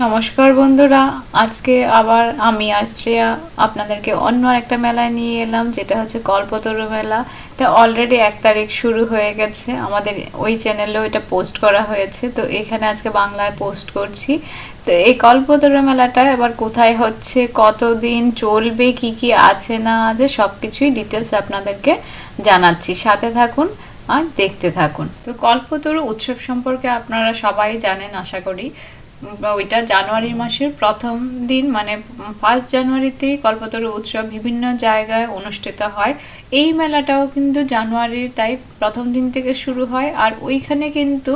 নমস্কার বন্ধুরা, আজকে আবার আমি আর শ্রেয়া আপনাদেরকে অন্য একটা মেলায় নিয়ে এলাম, যেটা হচ্ছে কল্পতরু মেলা। এটা অলরেডি 1 তারিখ শুরু হয়ে গেছে, আমাদের ওই চ্যানেলেও এটা পোস্ট করা হয়েছে। তো এখানে আজকে বাংলায় পোস্ট করছি। তো এই কল্পতরু মেলাটা এবার কোথায় হচ্ছে, কতদিন চলবে, কি কি আছে না আছে সব কিছুই ডিটেলস আপনাদেরকে জানাচ্ছি। সাথে থাকুন আর দেখতে থাকুন। তো কল্পতরু উৎসব সম্পর্কে আপনারা সবাই জানেন আশা করি। ওইটা জানুয়ারি মাসের প্রথম দিন, মানে 1 জানুয়ারিতেই কল্পতরু উৎসব বিভিন্ন জায়গায় অনুষ্ঠিত হয়। এই মেলাটাও কিন্তু জানুয়ারির তাই প্রথম দিন থেকে শুরু হয়। আর ওইখানে কিন্তু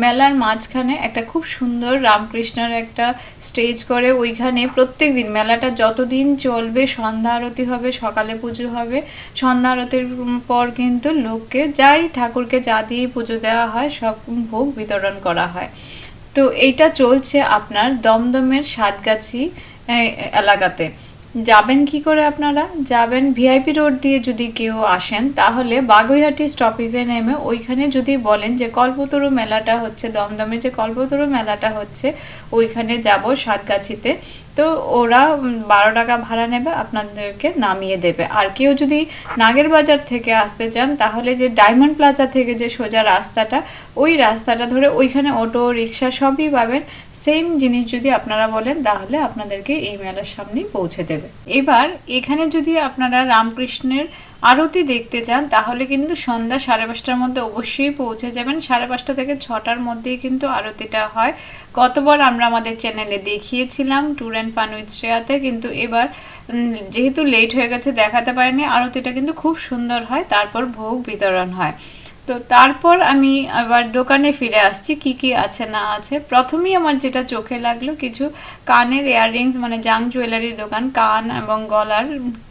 মেলার মাঝখানে একটা খুব সুন্দর রামকৃষ্ণের একটা স্টেজ করে, ওইখানে প্রত্যেক দিন মেলাটা যতদিন চলবে সন্ধ্যা আরতি হবে, সকালে পুজো হবে। সন্ধ্যা আরতির পর কিন্তু লোককে ঠাকুরকে যা দিয়ে পুজো দেওয়া হয় সব ভোগ বিতরণ করা হয়। তো এইটা চলছে আপনার দমদমের সাতগাছি এলাকাতে। যাবেন কি করে আপনারা? যাবেন ভিআইপি রোড দিয়ে। যদি কেউ আসেন তাহলে বাগুইহাটি স্টপেজে নেমে ওইখানে যদি বলেন যে কল্পতরু মেলাটা হচ্ছে, দমদমে যে কল্পতরু মেলাটা হচ্ছে ওইখানে যাব সাতগাছিতে, তো ওরা 12 টাকা ভাড়া নেবে, আপনাদেরকে নামিয়ে দেবে। আর কেউ যদি নাগের বাজার থেকে আসতে চান তাহলে যে ডায়মন্ড প্লাজা থেকে যে সোজা রাস্তাটা, ওই রাস্তাটা ধরে ওইখানে অটো রিক্সা সবই পাবেন। সেম জিনিস যদি আপনারা বলেন তাহলে আপনাদেরকে এই মেলার সামনেই পৌঁছে দেবে। এবার এখানে যদি আপনারা রামকৃষ্ণের আরতি দেখতে চান তাহলে কিন্তু সন্ধ্যা 5:30টার মধ্যে অবশ্যই পৌঁছে যাবেন। 5:30 থেকে 6টার মধ্যেই কিন্তু আরতিটা হয়। গতবার আমরা আমাদের চ্যানেলে দেখিয়েছিলাম ট্যুর অ্যান্ড ফান উইথ শ্রেয়াতে, কিন্তু এবার যেহেতু লেট হয়ে গেছে দেখাতে পারিনি। আরতিটা কিন্তু খুব সুন্দর হয়, তারপর ভোগ বিতরণ হয়। তো তারপর আমি আবার দোকানে ফিরে আসছি, কি কি আছে না আছে। প্রথমেই আমার যেটা চোখে লাগলো, কিছু কানের ইয়াররিংস, মানে জাং জুয়েলারির দোকান। কান এবং গলার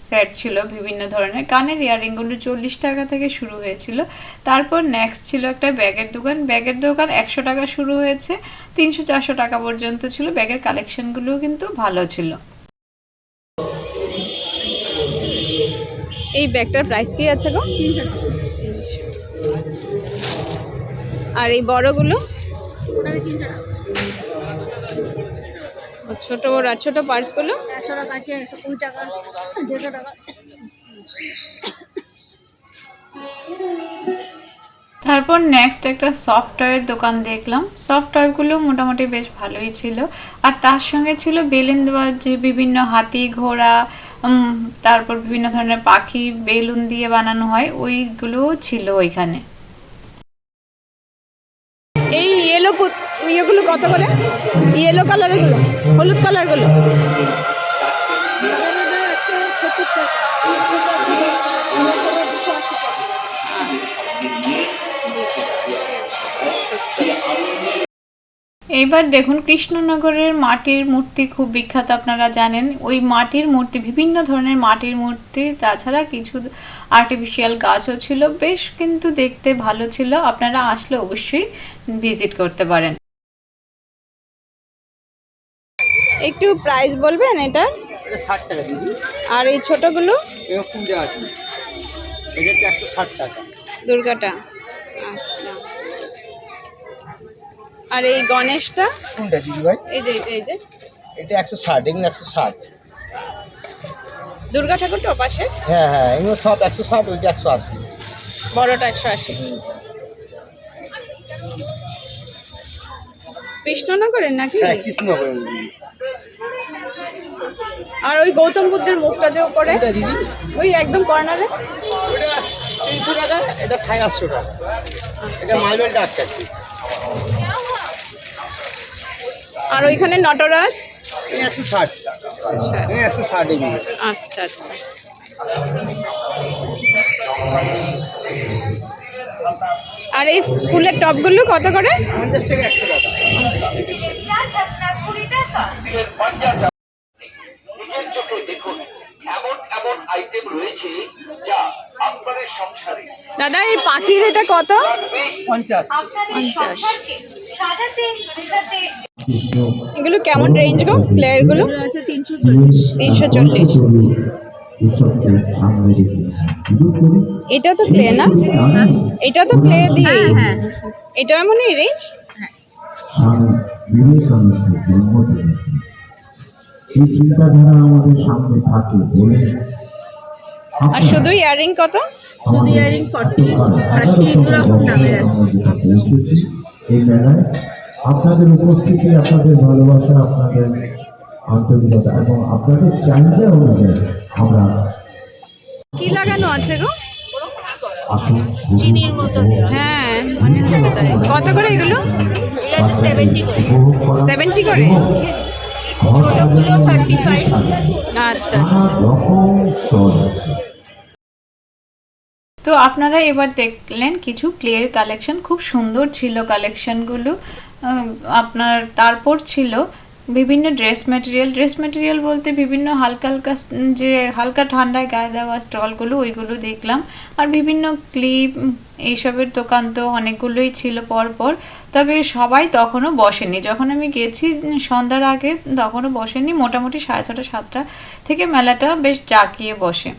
সেট ছিল বিভিন্ন ধরনের। কানের ইয়াররিংগুলো 40 টাকা থেকে শুরু হয়েছিল। তারপর নেক্সট ছিল একটা ব্যাগের দোকান। ব্যাগের দোকান 100 টাকা শুরু হয়েছে, 300-400 টাকা পর্যন্ত ছিল। ব্যাগের কালেকশনগুলোও কিন্তু ভালো ছিল। এই ব্যাগটার প্রাইস কি আছে গো? 300 টাকা। আর এই বড়গুলো? ওটাকে 300 টাকা। ছোট বড় আর ছোট পার্সগুলো 100 টাকা আছে, 120 টাকা, 150 টাকা। তারপর নেক্সট একটা সফটওয়্যার দোকান দেখলাম। সফটওয়্যারগুলো মোটামুটি বেশ ভালোই ছিল। আর তার সঙ্গে ছিল বেলুন দেওয়ার, যে বিভিন্ন হাতি ঘোড়া, তারপর বিভিন্ন ধরনের পাখি বেলুন দিয়ে বানানো হয়, ওইগুলোও ছিল ওইখানে। এই ইয়েগুলো কত করে? ইয়েলো কালারের গুলো, হলুদ কালার গুলো? এইবার দেখুন, কৃষ্ণনগরের মাটির মূর্তি খুব বিখ্যাত, আপনারা জানেন। ওই মাটির মূর্তি, বিভিন্ন ধরনের মাটির মূর্তি, তাছাড়া কিছু আর্টিফিশিয়াল গাছও ছিল। বেশ কিন্তু দেখতে ভালো ছিল, আপনারা আসলে অবশ্যই ভিজিট করতে পারেন। একটু প্রাইস বলবেন এটার? এটা 60 টাকা দিদি। আর এই ছোটগুলো? এটা পূজা আছে, এটা 160 টাকা। দুর্গাটা, আচ্ছা। আর এই গণেশটা কোনটা দিদি ভাই? এই যে এই যে এটা 160, এগুলো 160। দুর্গা ঠাকুরটা পাশে? হ্যাঁ হ্যাঁ, এগুলো সব 160, ওইটা 180। বড়টা 180। কৃষ্ণনগরের নাকি? হ্যাঁ, কৃষ্ণনগরের। আর ওই গৌতম বুদ্ধের মুখটা যে করে দিদি ওই একদম কর্নারে, ওটা 300 টাকা, এটা 850 টাকা। এটা মালবেলটা 8 টাকা। আর ওইখানে নটরাজ 160 টাকা। 160 এগুলো। আচ্ছা আচ্ছা। আর এই ফুলের টপগুলো কত করে? 50 টাকা, 100 টাকা। দাদা এই পাখির এটা কত? 50। এগুলো কেমন রেঞ্জ গো, প্লেয়ার গুলো? আছে 340। 340। এটা তো প্লে না? এটা তো প্লে দিয়ে। এটা এমনই রেঞ্জ। বিবেকানন্দের জন্মদিন। এই চিন্তাধারা আমাদের সামনে থাকে বলে আর শুধু ইয়ারিং কত? শুধু ইয়ারিং 40 আর একটি দু রকম দামের আছে। এই মেলায় আপনাদের উপস্থিতি, আপনাদের ভালোবাসা, আপনাদের আন্তরিকতা এবং আপনাদের চাহিদা অনুযায়ী আমরা কি লাগানো আছে গো? আসুন চিনির মতো দেওয়া। হ্যাঁ মনে হচ্ছে তাই। কত করে এগুলো? এটা হচ্ছে 70 করে। উপভোগ করা 70 করে? ঘর ছোটগুলো সাজানোর 35। আচ্ছা নানা রকম স্টল আছে। তো আপনারা এবার দেখলেন কিছু ক্লের কালেকশন, খুব সুন্দর ছিল কালেকশনগুলো। আপনার তারপর ছিল বিভিন্ন ড্রেস মেটেরিয়াল বলতে বিভিন্ন হালকা হালকা যে হালকা ঠান্ডায় গায়ে দেওয়া স্টলগুলো, ওইগুলো দেখলাম। আর বিভিন্ন ক্লিপ এইসবের দোকান তো অনেকগুলোই ছিল পরপর, তবে সবাই তখনও বসেনি। যখন আমি গেছি সন্ধ্যার আগে তখনও বসেনি, মোটামুটি 6:30 7টা থেকে মেলাটা বেশ জাঁকিয়ে বসে।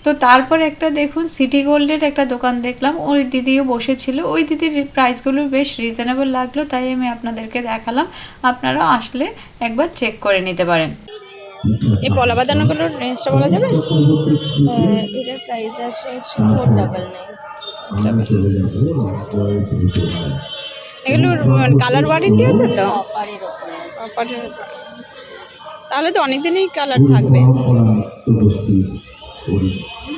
তো তারপর একটা দেখুন সিটি গোল্ডের একটা দোকান দেখলাম, ওই দিদিও বসেছিল। ওই দিদির প্রাইসগুলো বেশ রিজনেবল লাগলো, তাই আমি আপনাদেরকে দেখালাম। আপনারা আসলে একবার চেক করে নিতে পারেন। এই পলা বাঁধানোগুলোর রেঞ্জটা বলা যাবে? এটার প্রাইস আছে 499। এগুলোর কালার ওয়ারেন্টি আছে তো? অফারের উপরে আছে। তাহলে তো অনেকদিনই কালার থাকবে।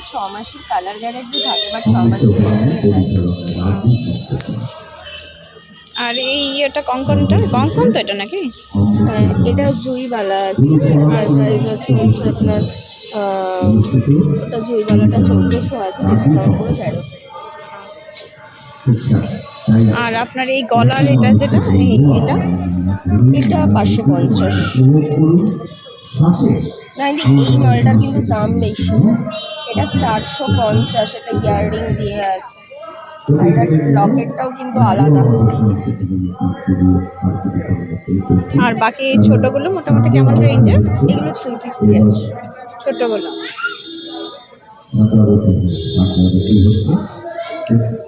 6 মাসের কালার গ্যারান্টি থাকে, বাট 6 মাসের বেশি থাকে। আর এই এটা কঙ্কনটা কঙ্কন তো এটা নাকি? হ্যাঁ, এটা জুইবালা আছে। আর প্রাইস আছে হচ্ছে আপনার ওটা জুইবালাটা 1400 আছে, ডিসকাউন্ট করে 1300। আর আপনার এই গলার এটা যেটা এটা এটা 550। না, এই মালটার কিন্তু দাম বেশি। এটা 450, এটা ইয়াররিং দিয়ে আছে। আর এটার লকেটটাও কিন্তু আলাদা। আর বাকি এই ছোটগুলো মোটামুটি কেমন রেঞ্জের? এগুলো 350 আছে। ছোটগুলো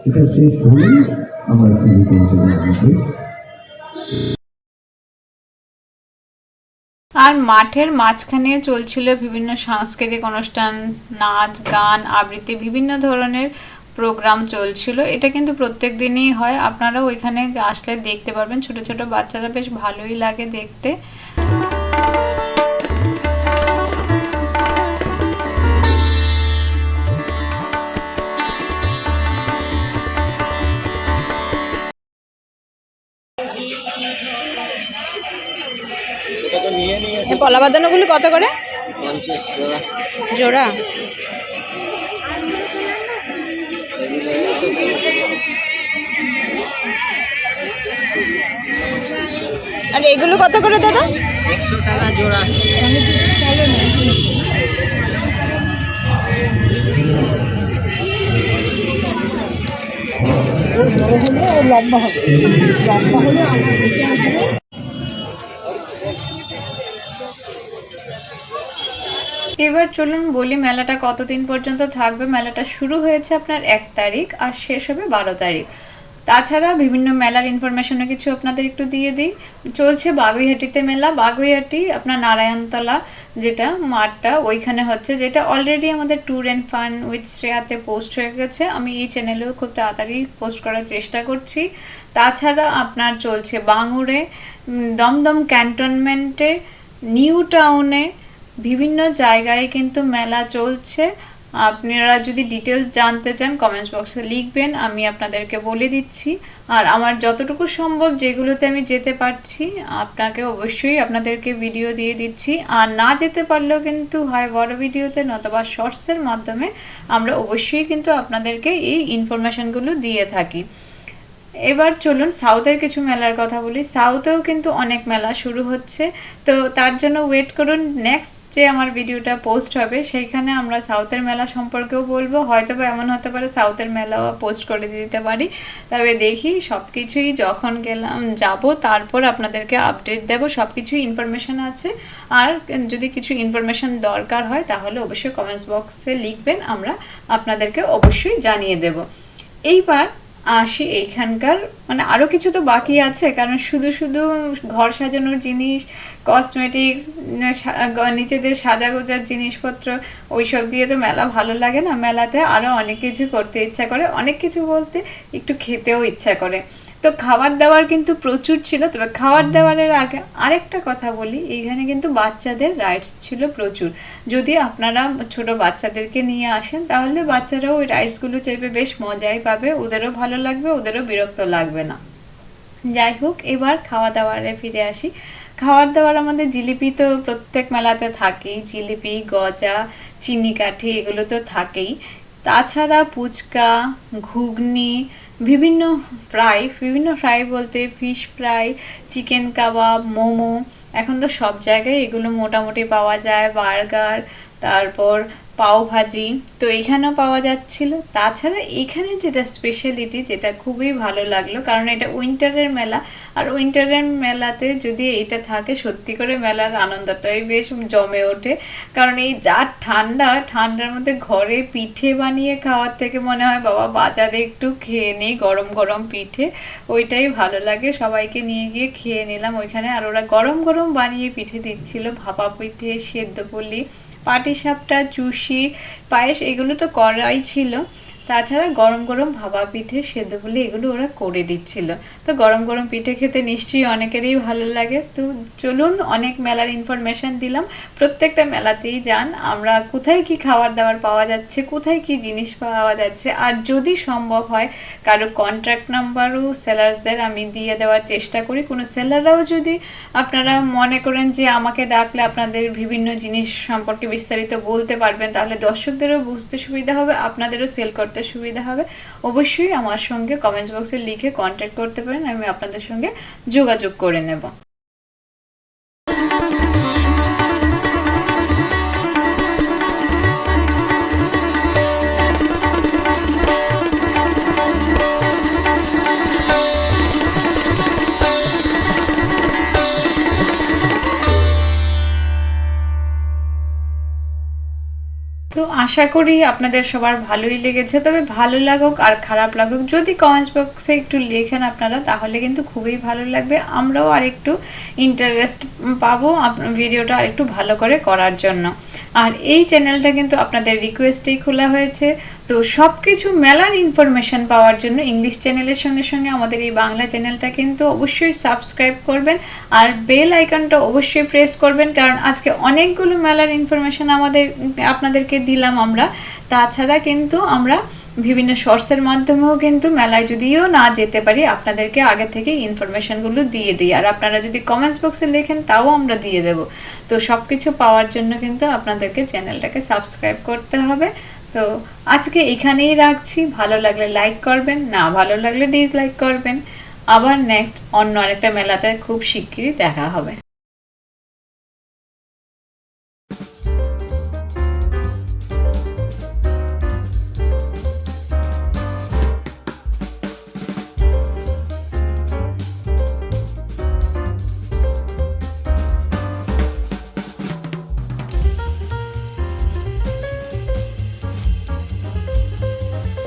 এটা শেষ হলেই আমার আর মাঠের মাঝখানে চলছিল বিভিন্ন সাংস্কৃতিক অনুষ্ঠান, নাচ গান আবৃত্তি, বিভিন্ন ধরনের প্রোগ্রাম চলছিল। এটা কিন্তু প্রত্যেক দিনই হয়, আপনারা ওইখানে আসলে দেখতে পারবেন। ছোট ছোট বাচ্চারা বেশ ভালোই লাগে দেখতে। পলা বাঁধানোগুলো কত করে? 50 জোড়া। জোড়া? আর এগুলো কত করে দাদা? 100 টাকা জোড়া। লম্বা হলে এবার চলুন বলি মেলাটা কতদিন পর্যন্ত থাকবে। মেলাটা শুরু হয়েছে আপনার 1 তারিখ আর শেষ হবে 12 তারিখ। তাছাড়া বিভিন্ন মেলার ইনফরমেশনও কিছু আপনাদের একটু দিয়ে দিই। চলছে বাগুইহাটিতে মেলা। বাগুইহাটি আপনার নারায়ণতলা যেটা মাঠটা ওইখানে হচ্ছে, যেটা অলরেডি আমাদের ট্যুর অ্যান্ড ফান উইথ শ্রেয়াতে পোস্ট হয়ে গেছে। আমি এই চ্যানেলেও খুব তাড়াতাড়ি পোস্ট করার চেষ্টা করছি। তাছাড়া আপনার চলছে বাঙুরে, দমদম ক্যান্টনমেন্টে, নিউ টাউনে, বিভিন্ন জায়গায় কিন্তু মেলা চলছে। আপনারা যদি ডিটেলস জানতে চান কমেন্টস বক্সে লিখবেন, আমি আপনাদেরকে বলে দিচ্ছি। আর আমার যতটুকু সম্ভব যেগুলোতে আমি যেতে পারছি আপনাকে অবশ্যই আপনাদেরকে ভিডিও দিয়ে দিচ্ছি। আর না যেতে পারলেও কিন্তু হয় বড় ভিডিওতে নতুবা শর্টসের মাধ্যমে আমরা অবশ্যই কিন্তু আপনাদেরকে এই ইনফরমেশনগুলো দিয়ে থাকি। এবার চলুন সাউথের কিছু মেলার কথা বলি। সাউথেও কিন্তু অনেক মেলা শুরু হচ্ছে, তো তার জন্য ওয়েট করুন। নেক্সট যে আমার ভিডিওটা পোস্ট হবে সেইখানে আমরা সাউথের মেলা সম্পর্কেও বলবো। হয়তো বা এমন হতে পারে সাউথের মেলাও পোস্ট করে দিতে পারি। তবে দেখি সব কিছুই যখন যাব তারপর আপনাদেরকে আপডেট দেব। সব কিছুই ইনফরমেশান আছে। আর যদি কিছু ইনফরমেশান দরকার হয় তাহলে অবশ্যই কমেন্টস বক্সে লিখবেন, আমরা আপনাদেরকে অবশ্যই জানিয়ে দেব। এইবার আসি এইখানকার, মানে আরও কিছু তো বাকি আছে, কারণ শুধু শুধু ঘর সাজানোর জিনিস, কসমেটিক্স, নিজেদের সাজাগোজার জিনিসপত্র ওইসব দিয়ে তো মেলা ভালো লাগে না। মেলাতে আরও অনেক কিছু করতে ইচ্ছা করে, অনেক কিছু বলতে একটু খেতেও ইচ্ছা করে। তো খাবার দাবার কিন্তু প্রচুর ছিল। তবে খাবার দাবারের আগে আরেকটা কথা বলি, এইখানে কিন্তু বাচ্চাদের রাইডস ছিল প্রচুর। যদি আপনারা ছোট বাচ্চাদেরকে নিয়ে আসেন তাহলে বাচ্চারাও ওই রাইডসগুলো চেপে বেশ মজাই পাবে, ওদেরও ভালো লাগবে, ওদেরও বিরক্ত লাগবে না। যাই হোক, এবার খাওয়া দাওয়ারে ফিরে আসি। খাওয়ার দাওয়ার আমাদের জিলিপি তো প্রত্যেক মেলাতে থাকেই, জিলিপি, গজা, চিনি কাঠি এগুলো তো থাকেই। তাছাড়া ফুচকা, ঘুগনি, বিভিন্ন ফ্রাই বলতে ফিশ ফ্রাই, চিকেন কাবাব, মোমো, এখন তো সব জায়গায় এগুলো মোটামুটি পাওয়া যায়। বার্গার, তারপর পাও ভাজি তো এখানেও পাওয়া যাচ্ছিল। তাছাড়া এখানে যেটা স্পেশালিটি, যেটা খুবই ভালো লাগলো, কারণ এটা উইন্টারের মেলা, আর উইন্টারের মেলাতে যদি এটা থাকে সত্যি করে মেলার আনন্দটাই বেশ জমে ওঠে। কারণ এই যা ঠান্ডার মধ্যে ঘরে পিঠে বানিয়ে খাওয়ার থেকে মনে হয় বাবা বাজারে একটু খেয়ে নিই গরম গরম পিঠে, ওইটাই ভালো লাগে। সবাইকে নিয়ে গিয়ে খেয়ে নিলাম ওইখানে, আর ওরা গরম গরম বানিয়ে পিঠে দিচ্ছিল, ভাপা পিঠে, সেদ্ধ পুলি, পাটিসাপটা, চুষি, পায়েস এগুলো তো করাই ছিল। তাছাড়া গরম গরম ভাপা পিঠে, সেদ্ধ পুলি এগুলো ওরা করে দিচ্ছিল। তো গরম গরম পিঠে খেতে নিশ্চয়ই অনেকেরই ভালো লাগে। তো চলুন, অনেক মেলার ইনফরমেশন দিলাম। প্রত্যেকটা মেলাতেই যান, আমরা কোথায় কি খাবার দাবার পাওয়া যাচ্ছে, কোথায় কি জিনিস পাওয়া যাচ্ছে, আর যদি সম্ভব হয় কারো কন্ট্যাক্ট নাম্বারও সেলার্সদের আমি দিয়ে দেওয়ার চেষ্টা করি। কোনো সেলাররাও যদি আপনারা মনে করেন যে আমাকে ডাকলে আপনাদের বিভিন্ন জিনিস সম্পর্কে বিস্তারিত বলতে পারবেন, তাহলে দর্শকদেরও বুঝতে সুবিধা হবে, আপনাদেরও সেল করতে সুবিধা হবে, অবশ্যই আমার সঙ্গে কমেন্টস বক্সে লিখে কন্ট্যাক্ট করতে পারেন, আমি আপনাদের সঙ্গে যোগাযোগ করে নেব। তো আশা করি আপনাদের সবার ভালোই লেগেছে। তবে ভালো লাগুক আর খারাপ লাগুক, যদি কমেন্টস বক্সে একটু লেখেন আপনারা, তাহলে কিন্তু খুবই ভালো লাগবে, আমরাও আর একটু ইন্টারেস্ট পাবো ভিডিওটা আর একটু ভালো করে করার জন্য। আর এই চ্যানেলটা কিন্তু আপনাদের রিকোয়েস্টেই খোলা হয়েছে। তো সব কিছু মেলার ইনফরমেশন পাওয়ার জন্য ইংলিশ চ্যানেলের সঙ্গে সঙ্গে আমাদের এই বাংলা চ্যানেলটা কিন্তু অবশ্যই সাবস্ক্রাইব করবেন, আর বেল আইকনটা অবশ্যই প্রেস করবেন, কারণ আজকে অনেকগুলো মেলার ইনফরমেশন আপনাদেরকে দিলাম আমরা। তাছাড়া কিন্তু আমরা বিভিন্ন শর্টসের মাধ্যমেও কিন্তু মেলায় যদিও না যেতে পারি আপনাদেরকে আগে থেকে ইনফরমেশনগুলো দিয়ে দিই, আর আপনারা যদি কমেন্টস বক্সে লেখেন তাও আমরা দিয়ে দেব। তো সব কিছু পাওয়ার জন্য কিন্তু আপনাদেরকে চ্যানেলটাকে সাবস্ক্রাইব করতে হবে। তো আজকে এখানেই রাখছি। ভালো লাগলে লাইক করবেন, না ভালো লাগলে ডিসলাইক করবেন। আবার নেক্সট অন্য আরেকটা মেলাতে খুব শিগগিরই দেখা হবে।